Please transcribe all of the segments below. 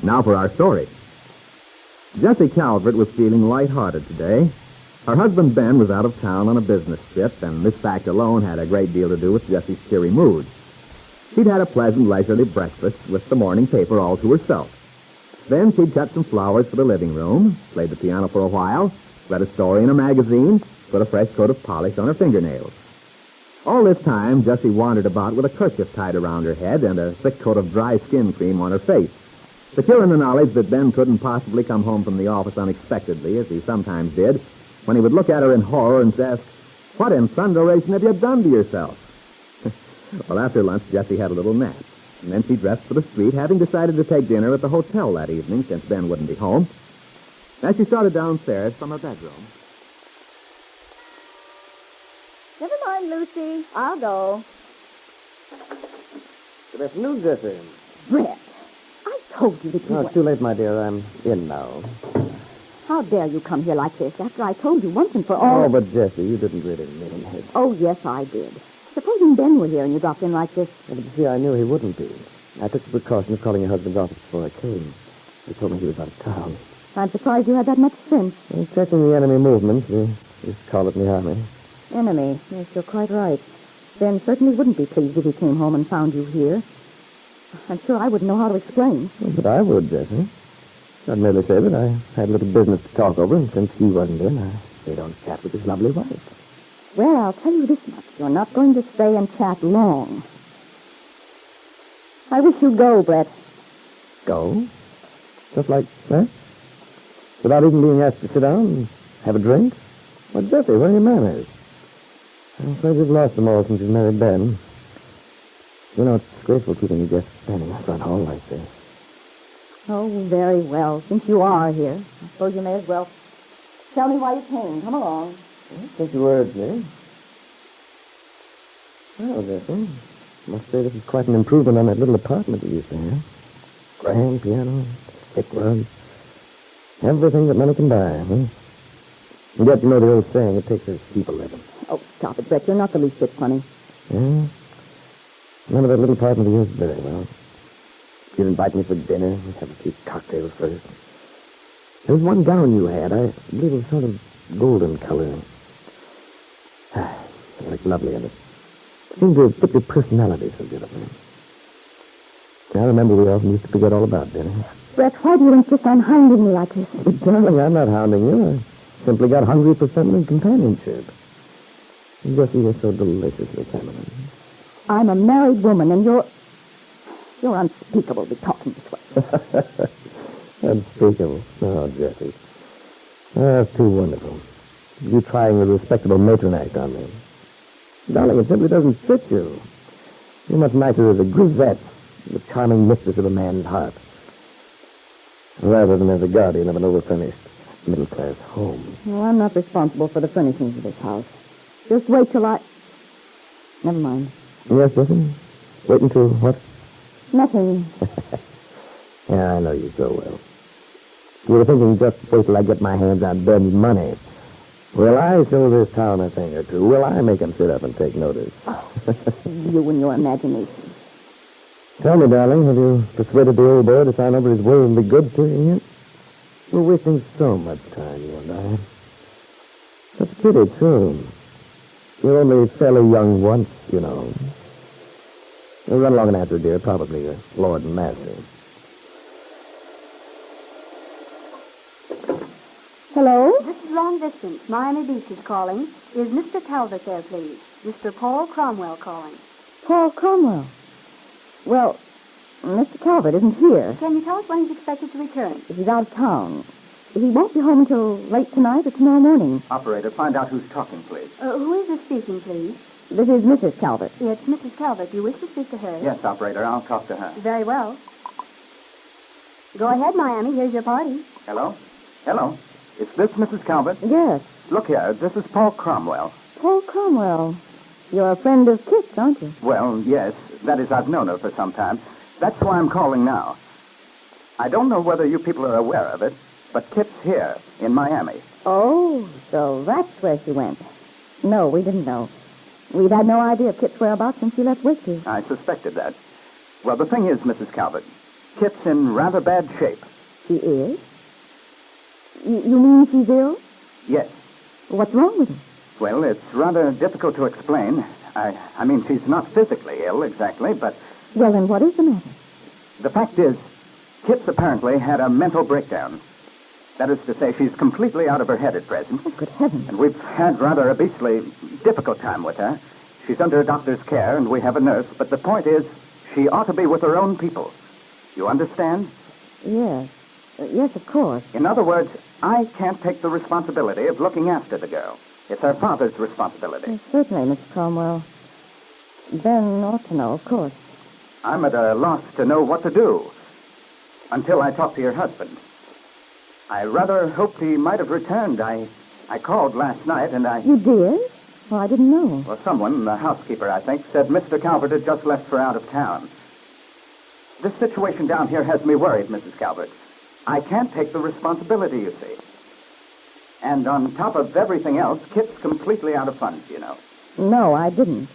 Now for our story. Jessie Calvert was feeling lighthearted today. Her husband Ben was out of town on a business trip, and this fact alone had a great deal to do with Jessie's cheery mood. She'd had a pleasant, leisurely breakfast with the morning paper all to herself. Then she'd cut some flowers for the living room, played the piano for a while, read a story in a magazine, put a fresh coat of polish on her fingernails. All this time, Jessie wandered about with a kerchief tied around her head and a thick coat of dry skin cream on her face, secure in the knowledge that Ben couldn't possibly come home from the office unexpectedly, as he sometimes did, when he would look at her in horror and ask, "What in thunderation have you done to yourself?" Well, after lunch, Jessie had a little nap, and then she dressed for the street, having decided to take dinner at the hotel that evening, since Ben wouldn't be home. As she started downstairs from her bedroom. Never mind, Lucy. I'll go. Good afternoon, Jessie. Brett, I told you that you No, were... it's too late, my dear. I'm in now. How dare you come here like this after I told you once and for all... Oh, but Jessie, you didn't really mean it. Oh, yes, I did. Supposing Ben were here and you dropped in like this. Well, but you see, I knew he wouldn't be. I took the precaution of calling your husband's office before I came. He told me he was out of town. I'm surprised you had that much sense. Well, checking the enemy movements. We used to call it in the Army. Enemy. Yes, you're quite right. Ben certainly wouldn't be pleased if he came home and found you here. I'm sure I wouldn't know how to explain. Well, but I would, Jessie. I'd merely say that I had a little business to talk over, and since he wasn't in, I stayed on to chat with his lovely wife. Well, I'll tell you this much. You're not going to stay and chat long. I wish you'd go, Brett. Go? Just like that? Without even being asked to sit down and have a drink? Well, Jessie, where are your manners? I'm afraid you've lost them all since you've married Ben. You know, it's disgraceful keeping your guests standing in the front hall like this. Oh, very well. Since you are here, I suppose you may as well tell me why you came. Come along. Since you urged me. Well, Jessie, I must say this is quite an improvement on that little apartment you used to have. Grand piano, thick rug, everything that money can buy, huh? And yet, you know the old saying, it takes a steep a living. Oh, stop it, Brett. You're not the least bit funny. Yeah? None of that little apartment of yours is very well. You'd invite me for dinner. We'd have a few cocktails first. There was one gown you had. I believe it was sort of golden color. It looked lovely in it. It seemed to fit your personality so beautifully. I remember we often used to forget all about dinner. Brett, why do you insist on hounding me like this? But, darling, I'm not hounding you. I simply got hungry for feminine companionship. Jessie, you're so deliciously feminine. I'm a married woman, and you're unspeakable to be talking this way. Unspeakable. Oh, Jessie. Oh, that's too wonderful. You trying a respectable matron act on me. Darling, it simply doesn't fit you. You're much nicer as a grisette, the charming mistress of a man's heart, rather than as a guardian of an overfurnished middle-class home. Well, I'm not responsible for the furnishings of this house. Just wait till I... Never mind. Yes, Jessie? Wait until what? Nothing. Yeah, I know you so well. You were thinking, just wait till I get my hands on Ben's money. Will I show this town a thing or two? Will I make him sit up and take notice? Oh, you and your imagination. Tell me, darling, have you persuaded the old boy to sign over his will and be good to you yet? We're wasting so much time, you and I. That's a pity, too. You're only fairly young once, you know. You'll run along and answer, dear. Probably your lord and master. Hello? This is long distance. Miami Beach is calling. Is Mr. Calvert there, please? Mr. Paul Cromwell calling. Paul Cromwell. Well, Mr. Calvert isn't here. Can you tell us when he's expected to return? He's out of town. He won't be home until late tonight or tomorrow morning. Operator, find out who's talking, please. Who is this speaking, please? This is Mrs. Calvert. It's Mrs. Calvert. Do you wish to speak to her? Yes, operator, I'll talk to her. Very well. Go ahead, Miami. Here's your party. Hello? Hello? Is this Mrs. Calvert? Yes. Look here, this is Paul Cromwell. Paul Cromwell. You're a friend of Kit's, aren't you? Well, yes. That is, I've known her for some time. That's why I'm calling now. I don't know whether you people are aware of it, but Kit's here in Miami. Oh, so that's where she went. No, we didn't know. We'd had no idea of Kit's whereabouts since she left Whiskey. I suspected that. Well, the thing is, Mrs. Calvert, Kit's in rather bad shape. She is? You mean she's ill? Yes. What's wrong with her? Well, it's rather difficult to explain. I mean, she's not physically ill exactly, but Well, then what is the matter? the fact is, Kit's apparently had a mental breakdown. That is to say, she's completely out of her head at present. Oh, good heavens. And we've had rather a beastly difficult time with her. She's under a doctor's care, and we have a nurse, but the point is, she ought to be with her own people. You understand? Yes. Yes, of course. In other words, I can't take the responsibility of looking after the girl. It's her father's responsibility. Yes, certainly, Mr. Cromwell. Ben ought to know, of course. I'm at a loss to know what to do until I talk to your husband. I rather hoped he might have returned. I called last night, and You did? Well, I didn't know. Well, someone, the housekeeper, I think, said Mr. Calvert had just left for out of town. This situation down here has me worried, Mrs. Calvert. I can't take the responsibility, you see. And on top of everything else, Kit's completely out of funds, you know. No, I didn't.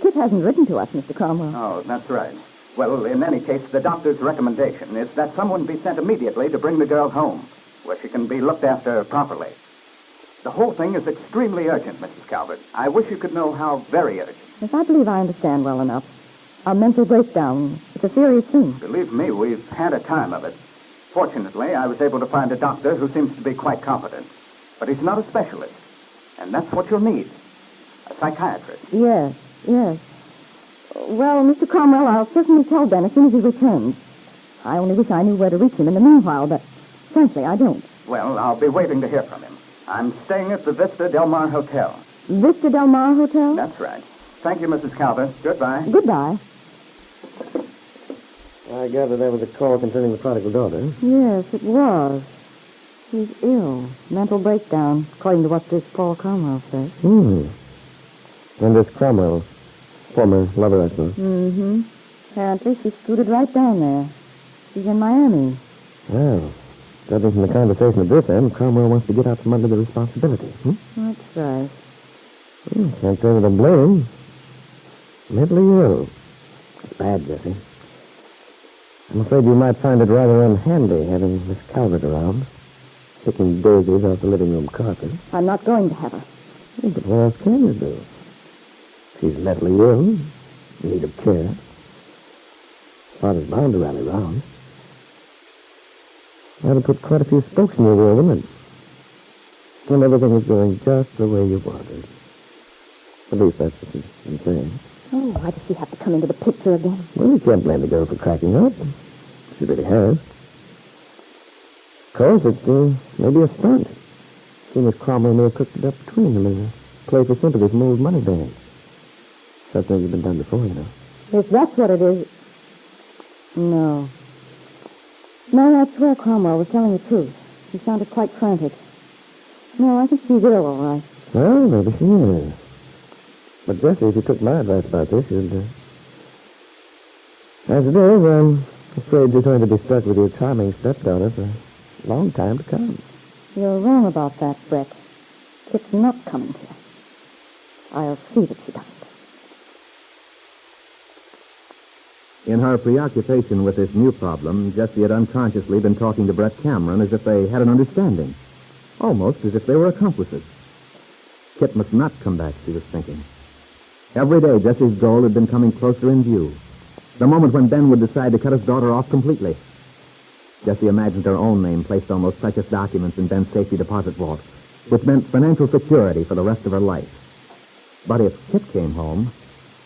Kit hasn't written to us, Mr. Cromwell. Oh, that's right. Well, in any case, the doctor's recommendation is that someone be sent immediately to bring the girl home, where she can be looked after properly. The whole thing is extremely urgent, Mrs. Calvert. I wish you could know how very urgent. Yes, I believe I understand well enough. A mental breakdown. It's a serious thing. Believe me, we've had a time of it. Fortunately, I was able to find a doctor who seems to be quite competent. But he's not a specialist. And that's what you'll need. A psychiatrist. Yes, yes. Well, Mr. Cromwell, I'll certainly tell Ben as soon as he returns. I only wish I knew where to reach him in the meanwhile, but frankly, I don't. Well, I'll be waiting to hear from him. I'm staying at the Vista Del Mar Hotel. Vista Del Mar Hotel? That's right. Thank you, Mrs. Calvert. Goodbye. Goodbye. I gather that was a call concerning the prodigal daughter. Yes, it was. She's ill. Mental breakdown, according to what this Paul Cromwell says. And this Cromwell, former lover, I suppose. Mm-hmm. Apparently, she scooted right down there. She's in Miami. Well, judging from the conversation at this end, Cromwell wants to get out from under the responsibility. That's right. Can't say that I blame him. Mentally ill. It's bad, Jesse. I'm afraid you might find it rather unhandy having Miss Calvert around, picking daisies off the living room carpet. I'm not going to have her. Yeah, but what else can you do? She's mentally ill, in need of care. Father's bound to rally round. That'll put quite a few spokes in your wheel, wouldn't it? And everything is going just the way you wanted. At least that's what she's been saying. Oh, why does she have to come into the picture again? Well, you can't blame the girl for cracking up. She really has. Of course, it's maybe a stunt. Seeing as Cromwell may have cooked it up between them as a play for sympathy from old money bags. Such things have been done before, you know. If that's what it is... No. No, I swear Cromwell was telling the truth. He sounded quite frantic. No, I think she's ill, all right. Well, maybe she is. But, Jesse, if you took my advice about this, you'd... As it is, I'm afraid you're going to be stuck with your charming stepdaughter for a long time to come. You're wrong about that, Brett. Kit's not coming here. I'll see that she doesn't. In her preoccupation with this new problem, Jessie had unconsciously been talking to Brett Cameron as if they had an understanding. Almost as if they were accomplices. Kit must not come back, she was thinking. Every day, Jessie's goal had been coming closer in view. The moment when Ben would decide to cut his daughter off completely. Jessie imagined her own name placed on those precious documents in Ben's safety deposit vault, which meant financial security for the rest of her life. But if Kit came home,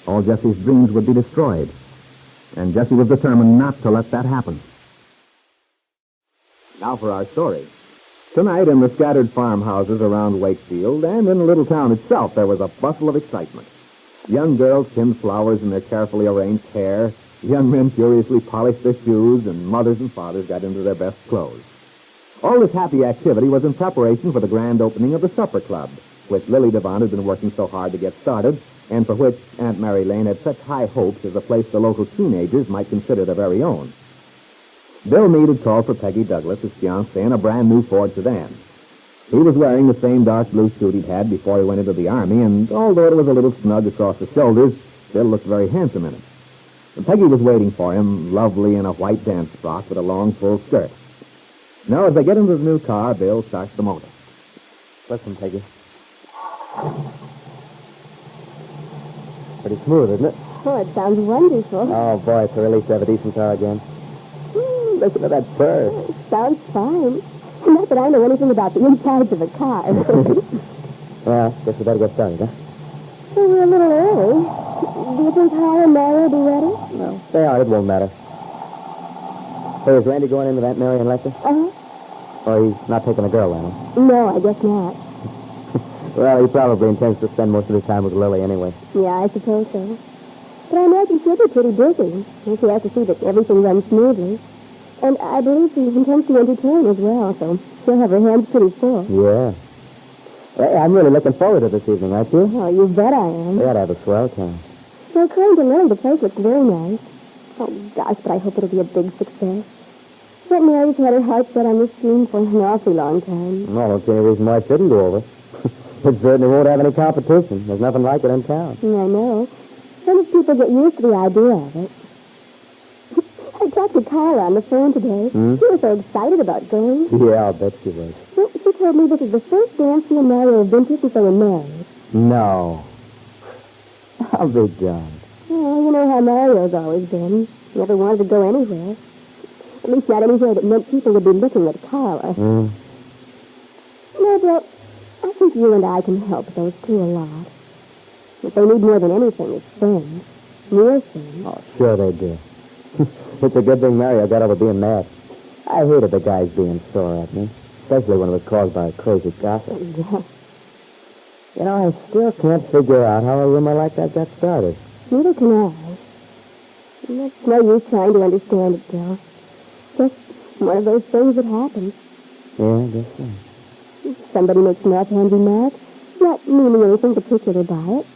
all Jessie's dreams would be destroyed. And Jessie was determined not to let that happen. Now for our story. Tonight, in the scattered farmhouses around Wakefield and in the little town itself, there was a bustle of excitement. Young girls pinned flowers in their carefully arranged hair, young men furiously polished their shoes, and mothers and fathers got into their best clothes. All this happy activity was in preparation for the grand opening of the supper club, which Lily Devon had been working so hard to get started, and for which Aunt Mary Lane had such high hopes as a place the local teenagers might consider their very own. Bill Meade had called for Peggy Douglas, his fiancée, in a brand-new Ford sedan. He was wearing the same dark blue suit he'd had before he went into the Army, and although it was a little snug across the shoulders, Bill looked very handsome in it. Peggy was waiting for him, lovely in a white dance frock with a long, full skirt. Now, as they get into the new car, Bill starts the motor. Listen, Peggy. Pretty smooth, isn't it? Oh, it sounds wonderful. Oh, boy, it's a relief to have a decent car again. Listen to that purr. It sounds fine. Not that I know anything about the insides of a car. Well, guess we better get started, huh? So we're a little early. Do you think Hal and Mary will be ready? No, they are. It won't matter. Hey, is Randy going in with Aunt Mary and Lester? Uh-huh. Or he's not taking a girl, then? No, I guess not. Well, he probably intends to spend most of his time with Lily anyway. Yeah, I suppose so. But I imagine she'll be pretty busy. And she has to see that everything runs smoothly. And I believe she intends to entertain as well, so she'll have her hands pretty full. Yeah. Hey, I'm really looking forward to this evening, aren't you? Oh, you bet I am. We ought to have a swell time. Well, according to Lily, the place looks very nice. Oh, gosh, but I hope it'll be a big success. Aunt Mary's had her heart set on this scheme for an awfully long time. No, I don't see any reason why it shouldn't go over. It certainly won't have any competition. There's nothing like it in town. I know. Some of people get used to the idea of it. I talked to Carla on the phone today. She was so excited about going. Yeah, I'll bet she was. Well, she told me this is the first dance she and Mary have been to since they were married. No. I'll be darned. Well, you know how Mario's always been. Never wanted to go anywhere. At least not anywhere that meant people would be looking at Carla. No, Bill, I think you and I can help those two a lot. What they need more than anything is friends. Real friends. Oh, sure they do. It's a good thing Mario got over being mad. I hated the guys being sore at me, especially when it was caused by a crazy gossip. Yeah. You know, I still can't figure out how a rumor like that got started. Neither can I. And that's no use trying to understand it, Bill. Just one of those things that happens. Yeah, I guess so. Somebody makes an offhand remark, not meaning anything particular by it.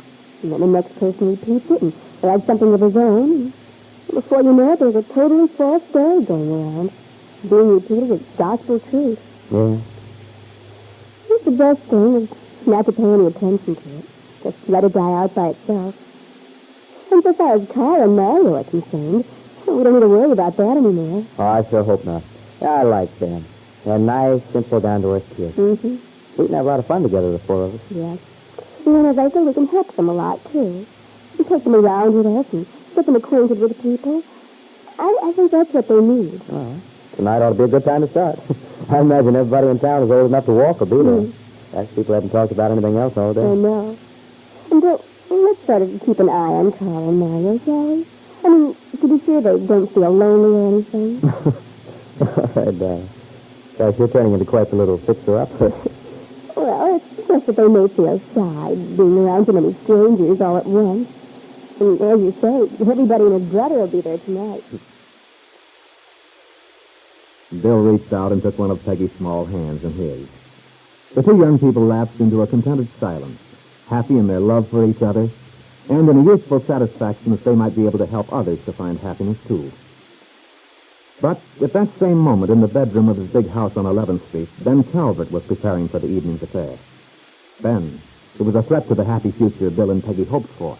And then the next person repeats it and adds something of his own. And before you know it, there's a totally false story going around, being repeated as gospel truth. Yeah. I think the best thing is not to pay any attention to it. Just let it die out by itself. And so far as Carl and Mario are concerned, we don't need to worry about that anymore. Oh, I sure hope not. Yeah, I like them. They're nice, simple, down-to-earth kids. Mm-hmm. We can have a lot of fun together, the four of us. Yes. And as I say, we can help them a lot, too. We take them around with us and get them acquainted with people. I think that's what they need. Oh, tonight ought to be a good time to start. I imagine everybody in town is old enough to walk or be there. As people haven't talked about anything else all day. I know. And let's sort of keep an eye on Carl and Mario, shall we? I mean, to be sure they don't feel lonely or anything. All right, darling. Gosh, you're turning into quite the little fixer-upper. Well, it's just that they may feel shy, being around so many strangers all at once. And as you say, everybody and his brother will be there tonight. Bill reached out and took one of Peggy's small hands in his. The two young people lapsed into a contented silence, happy in their love for each other, and in a youthful satisfaction that they might be able to help others to find happiness, too. But at that same moment, in the bedroom of his big house on 11th Street, Ben Calvert was preparing for the evening's affair. Ben, who was a threat to the happy future Bill and Peggy hoped for.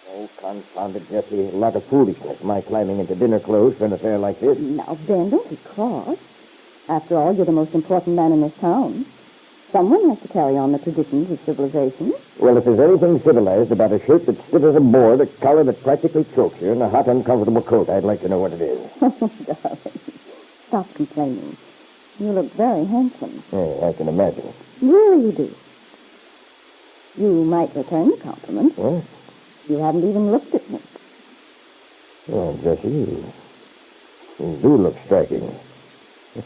Oh, confounded Jesse. A lot of foolishness, my climbing into dinner clothes for an affair like this. Now, Ben, don't be cross. After all, you're the most important man in this town. Someone has to carry on the traditions of civilization. Well, if there's anything civilized about a shirt that's stiff as a board, a collar that practically chokes you, and a hot, uncomfortable coat, I'd like to know what it is. Oh, darling. Stop complaining. You look very handsome. Oh, I can imagine. Really, you do. You might return the compliment. What? You haven't even looked at me. Oh, Jesse, you do look striking.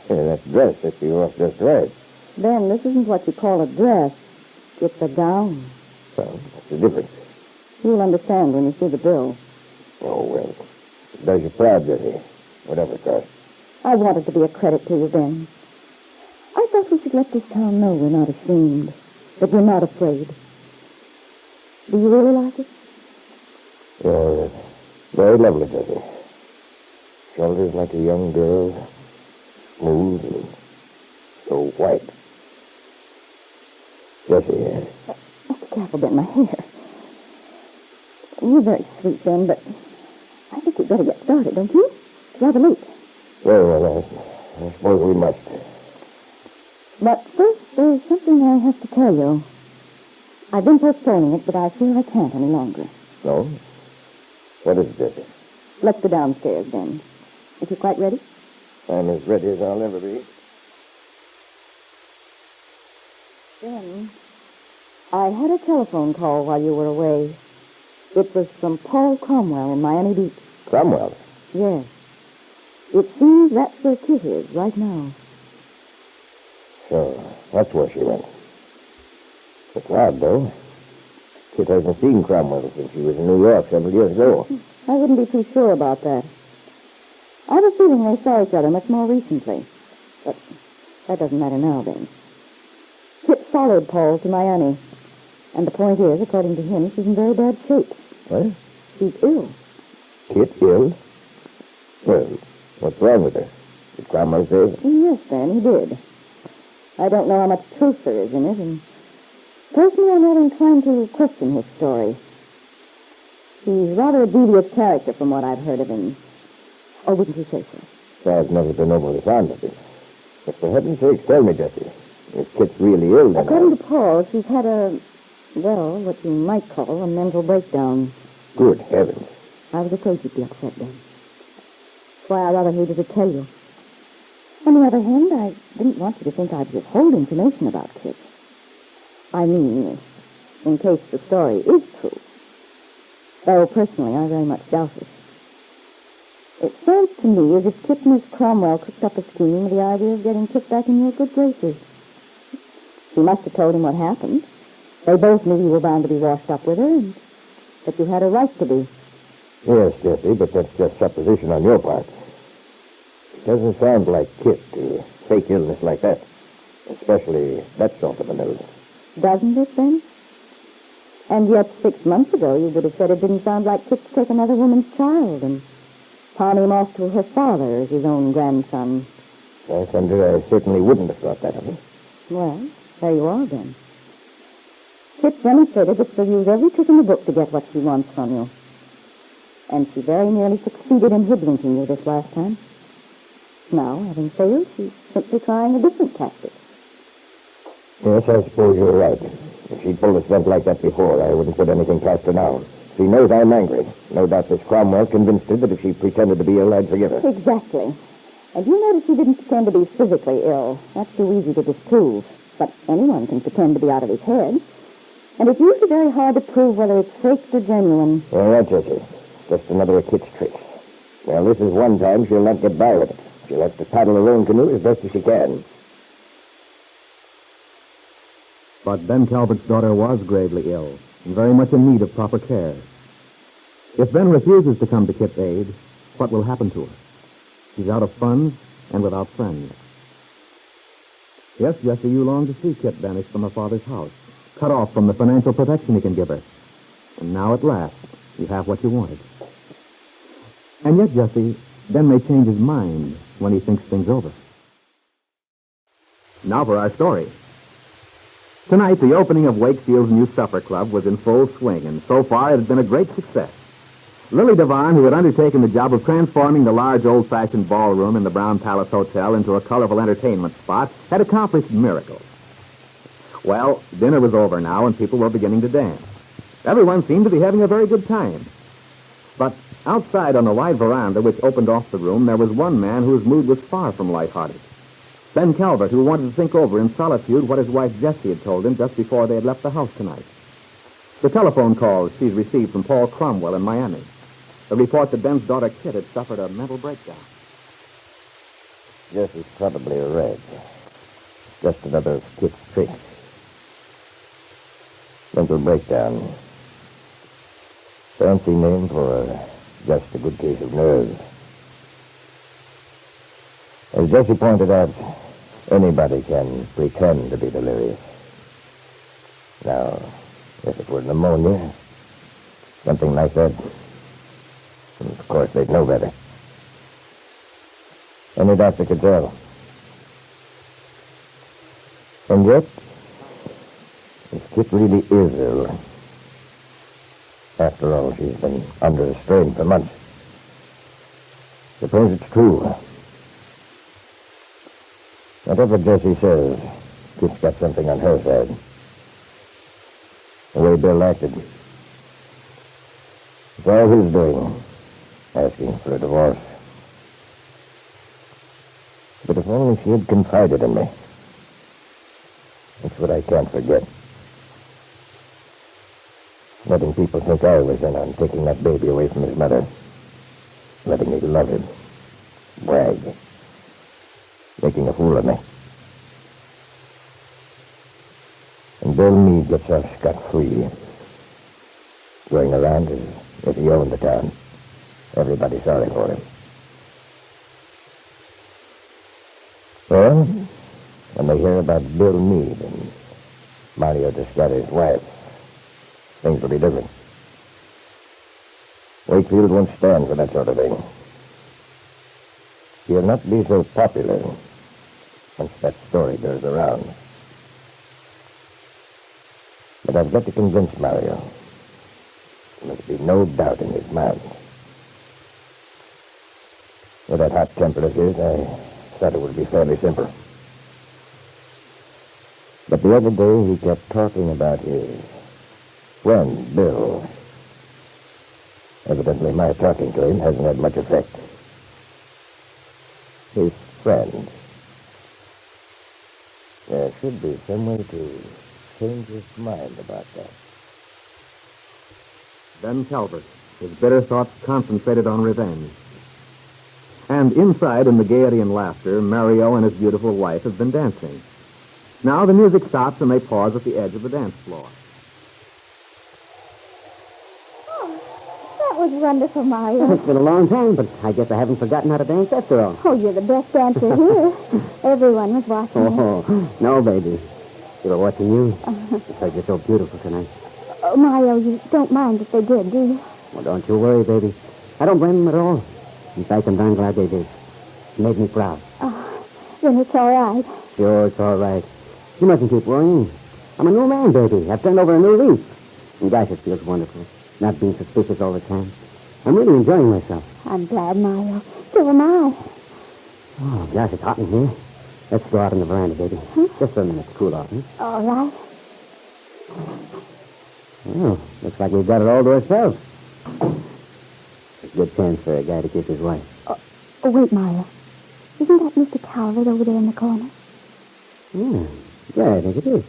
That dress that you off just right. Ben, this isn't what you call a dress. It's a gown. Well, what's the difference? You'll understand when you see the bill. Oh, well, it does you proud, Jesse. Whatever it costs. I wanted to be a credit to you, Ben. I thought we should let this town know we're not ashamed, that we're not afraid. Do you really like it? Oh, very lovely, Jesse. Shoulders like a young girl, smooth and so white. Jesse, Be careful, Ben, my hair. You're very sweet, Ben, but I just think we'd better get started, don't you? It's rather late. Well, I suppose we must. But first, there's something I have to tell you. I've been postponing it, but I feel I can't any longer. No? What is it, Jessie? Let's go downstairs, then. If you're quite ready? I'm as ready as I'll ever be. Ben, I had a telephone call while you were away. It was from Paul Cromwell in Miami Beach. Cromwell? Yes. It seems that's where Kit is right now. So, that's where she went. It's odd, though. Kit hasn't seen Cromwell since he was in New York several years ago. I wouldn't be too sure about that. I have a feeling they saw each other much more recently. But that doesn't matter now, Ben. Kit followed Paul to Miami. And the point is, according to him, she's in very bad shape. What? She's ill. Kit ill? Well, what's wrong with her? Did Cromwell say? Yes, Ben, he did. I don't know how much truth there is in it, and personally I'm not inclined to question his story. He's rather a devious character from what I've heard of him. Or wouldn't you say so? I've never been overly fond of him. But for heaven's sake, tell me, Jessie. If Kit's really ill, then According to Paul, she's had what you might call a mental breakdown. Good heavens. I was afraid you'd be upset, Ben. That's why I rather hated to tell you. On the other hand, I didn't want you to think I'd withhold information about Kit. I mean, in case the story is true. Though, personally, I very much doubt it. It sounds to me as if Kit and Miss Cromwell cooked up a scheme with the idea of getting Kit back in your good graces. She must have told him what happened. They both knew you were bound to be washed up with her, and that you had a right to be. Yes, Jessie, but that's just supposition on your part. It doesn't sound like Kit to fake illness like that. Especially that sort of an illness. Doesn't it, then? And yet 6 months ago you would have said it didn't sound like Kit to take another woman's child and pawn him off to her father as his own grandson. I thunder, I certainly wouldn't have thought that of him. Well, there you are, then. Kit demonstrated that she'll use every trick in the book to get what she wants from you. And she very nearly succeeded in hoodwinking you this last time. Now, having failed, she's simply trying a different tactic. Yes, I suppose you're right. If she'd pulled a stunt like that before, I wouldn't put anything past her now. She knows I'm angry. No doubt Miss Cromwell convinced her that if she pretended to be ill, I'd forgive her. Exactly. And you notice she didn't pretend to be physically ill. That's too easy to disprove. But anyone can pretend to be out of his head. And it's usually very hard to prove whether it's faked or genuine. All right, Jessie. Just another of Kit's tricks. Well, this is one time she'll not get by with it. She'll have to paddle her own canoe as best as she can. But Ben Calvert's daughter was gravely ill and very much in need of proper care. If Ben refuses to come to Kit's aid, what will happen to her? She's out of funds and without friends. Yes, Jessie, you long to see Kit banished from her father's house, cut off from the financial protection he can give her. And now, at last, you have what you wanted. And yet, Jessie, Ben may change his mind when he thinks things over. Now for our story. Tonight, the opening of Wakefield's new supper club was in full swing, and so far it had been a great success. Lily Devine, who had undertaken the job of transforming the large old-fashioned ballroom in the Brown Palace Hotel into a colorful entertainment spot, had accomplished miracles. Well, dinner was over now, and people were beginning to dance. Everyone seemed to be having a very good time. But outside on the wide veranda which opened off the room, there was one man whose mood was far from lighthearted. Ben Calvert, who wanted to think over in solitude what his wife Jessie had told him just before they had left the house tonight. The telephone calls she'd received from Paul Cromwell in Miami. The report that Ben's daughter Kit had suffered a mental breakdown. Jessie's probably right. Just another of Kit's tricks. Mental breakdown. Fancy name for just a good case of nerves. As Jessie pointed out, anybody can pretend to be delirious. Now, if it were pneumonia, something like that, of course they'd know better. Any doctor could tell. And yet, if Kit really is ill, after all, she's been under a strain for months. Suppose it's true. Whatever Jessie says, Kit's got something on her side. The way Bill acted. It's all his doing, asking for a divorce. But if only she had confided in me. That's what I can't forget. Letting people think I was in on taking that baby away from his mother. Letting me love him. Brag. Making a fool of me. And Bill Meade gets off scot-free. Going around as if he owned the town. Everybody sorry for him. Well, when they hear about Bill Meade and Mario Descatter's wife, things will be different. Wakefield won't stand for that sort of thing. He'll not be so popular once that story goes around. But I've got to convince Mario. There must be no doubt in his mind. With that hot temper of his, I thought it would be fairly simple. But the other day, he kept talking about his friend, Bill. Evidently, my talking to him hasn't had much effect. His friend. There should be some way to change his mind about that. Ben Calvert, his bitter thoughts concentrated on revenge. And inside, in the gaiety and laughter, Mario and his beautiful wife have been dancing. Now the music stops and they pause at the edge of the dance floor. That was wonderful, Mario. It's been a long time, but I guess I haven't forgotten how to dance after all. Oh, you're the best dancer here. Everyone was watching you. Oh, no, baby. They were watching you. Because you're so beautiful tonight. Oh, Mario, you don't mind if they did, do you? Well, don't you worry, baby. I don't blame them at all. In fact, I'm darn glad they did. It made me proud. Oh, then it's all right. Sure, it's all right. You mustn't keep worrying. I'm a new man, baby. I've turned over a new leaf. And gosh, it feels wonderful. Not being suspicious all the time. I'm really enjoying myself. I'm glad, Mario. So am I. Oh, gosh, it's hot in here. Let's go out on the veranda, baby. Just for a minute to cool off, huh? All right. Oh, looks like we've got it all to ourselves. It's a good chance for a guy to kiss his wife. Oh, wait, Mario. Isn't that Mr. Calvert over there in the corner? Yeah, I think it is.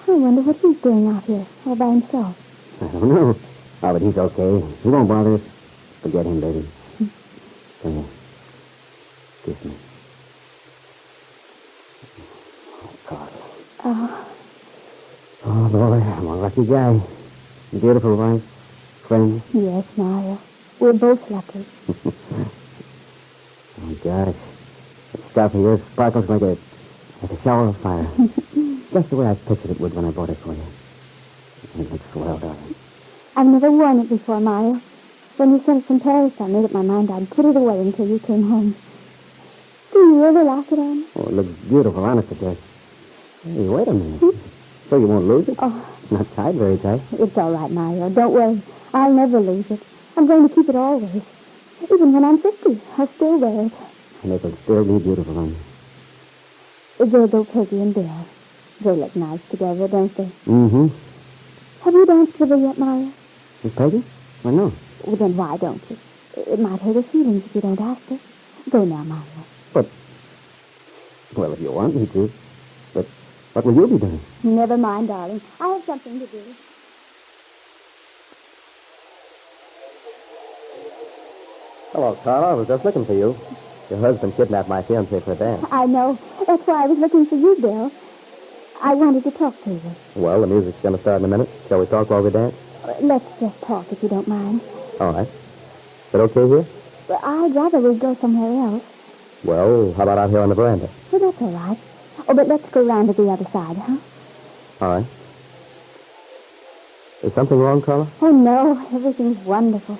I wonder what he's doing out here, all by himself. I don't know. Oh, but he's okay. He won't bother us. Forget him, baby. Come here. Kiss me. Oh, God. Oh, boy, I'm a lucky guy. Beautiful wife. Friends. Yes, Mario. We're both lucky. Oh, gosh. That stuff of yours sparkles like a shower of fire. Just the way I pictured it would when I bought it for you. It looks swell, darling. I've never worn it before, Mario. When you sent it from Paris, I made up my mind I'd put it away until you came home. Do you really like it on? Oh, it looks beautiful, honest it does. Hey, wait a minute. So you won't lose it? Oh. It's not tied very tight. It's all right, Mario. Don't worry. I'll never lose it. I'm going to keep it always. Even when I'm 50, I'll still wear it. And it'll still be beautiful on you. There go Peggy and Bill. They look nice together, don't they? Mm-hmm. Have you danced with her yet, Mario? Miss Peggy? Well, no. Well, then why don't you? It might hurt her feelings if you don't ask her. Go now, Mario. But, well, if you want me to. But what will you be doing? Never mind, darling. I have something to do. Hello, Carla. I was just looking for you. Your husband kidnapped my fiancée for a dance. I know. That's why I was looking for you, Bill. I wanted to talk to you. Well, the music's going to start in a minute. Shall we talk while we dance? Let's just talk, if you don't mind. All right. Is it okay here? Well, I'd rather we'd go somewhere else. Well, how about out here on the veranda? Well, that's all right. Oh, but let's go round to the other side, huh? All right. Is something wrong, Carla? Oh, no. Everything's wonderful.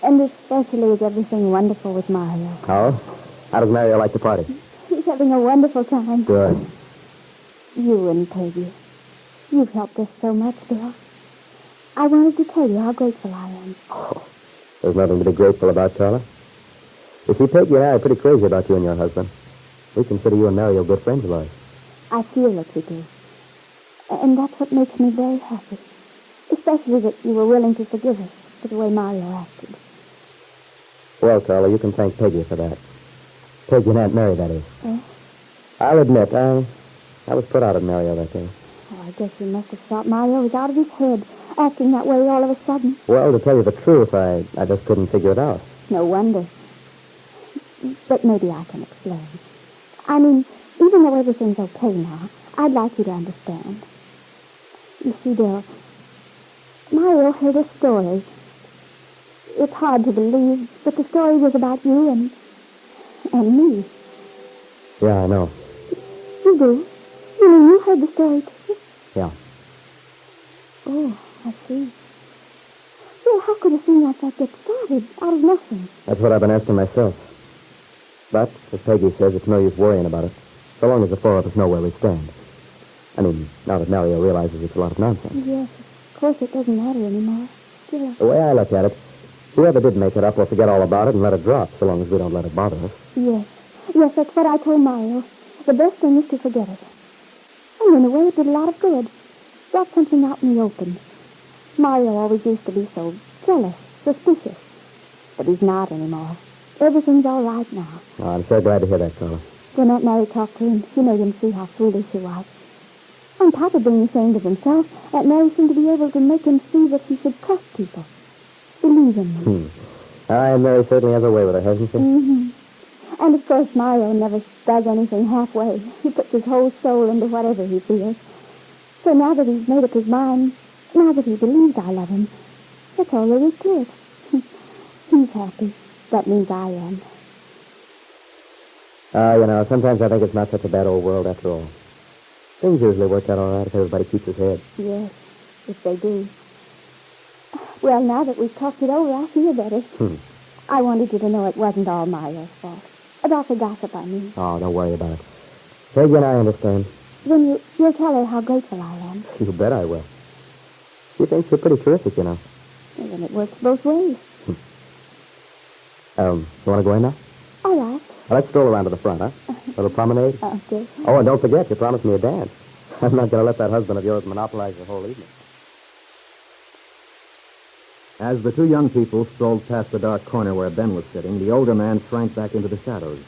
And especially is everything wonderful with Mario. Oh? How does Mario like the party? He's having a wonderful time. Good. You and Peggy. You've helped us so much, Bill. I wanted to tell you how grateful I am. Oh, there's nothing to be grateful about, Carla. You see, Peggy and I are pretty crazy about you and your husband. We consider you and Mario good friends of ours. I feel that you do. And that's what makes me very happy. Especially that you were willing to forgive us for the way Mario acted. Well, Carla, you can thank Peggy for that. Peggy and Aunt Mary, that is. Eh? I'll admit, I was put out at Mario that day. Oh, I guess you must have thought Mario was out of his head, acting that way all of a sudden. Well, to tell you the truth, I just couldn't figure it out. No wonder. But maybe I can explain. I mean, even though everything's okay now, I'd like you to understand. You see, Bill, Mario heard a story. It's hard to believe, but the story was about you and me. Yeah, I know. You do? You mean you heard the story too? Yeah. Oh, I see. Well, how could a thing like that get started out of nothing? That's what I've been asking myself. But, as Peggy says, it's no use worrying about it, so long as the four of us know where we stand. I mean, now that Mario realizes it's a lot of nonsense. Yes, of course it doesn't matter anymore. Still, The way I look at it, whoever did make it up will forget all about it and let it drop, so long as we don't let it bother us. yes, that's what I told Mario. The best thing is to forget it. And in a way, it did a lot of good. Brought something out in the open. Mario always used to be so jealous, suspicious. But he's not anymore. Everything's all right now. Oh, I'm so glad to hear that, Carla. When Aunt Mary talked to him, she made him see how foolish he was. On top of being ashamed of himself, Aunt Mary seemed to be able to make him see that he should trust people. Believe in them. Aunt Mary certainly has a way with her, hasn't she? Mm-hmm. And of course, Mario never does anything halfway. He puts his whole soul into whatever he feels. So now that he's made up his mind, now that he believes I love him, that's all there is to it. He's happy. That means I am. Sometimes I think it's not such a bad old world after all. Things usually work out all right if everybody keeps his head. Yes, if they do. Well, now that we've talked it over, I feel better. I wanted you to know it wasn't all Mario's fault. About the gossip, I mean. Oh, don't worry about it. Peggy and I understand. Then you'll tell her how grateful I am. You bet I will. She thinks you're pretty terrific, you know. Well, then it works both ways. You want to go in now? All right. Well, let's stroll around to the front, huh? Little promenade? Okay. Oh, and don't forget, you promised me a dance. I'm not going to let that husband of yours monopolize the whole evening. As the two young people strolled past the dark corner where Ben was sitting, the older man shrank back into the shadows.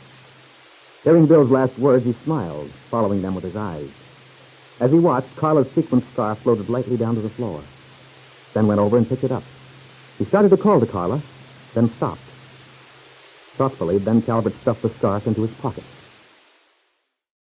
Hearing Bill's last words, he smiled, following them with his eyes. As he watched, Carla's sequin scarf floated lightly down to the floor. Ben went over and picked it up. He started to call to Carla, then stopped. Thoughtfully, Ben Calvert stuffed the scarf into his pocket.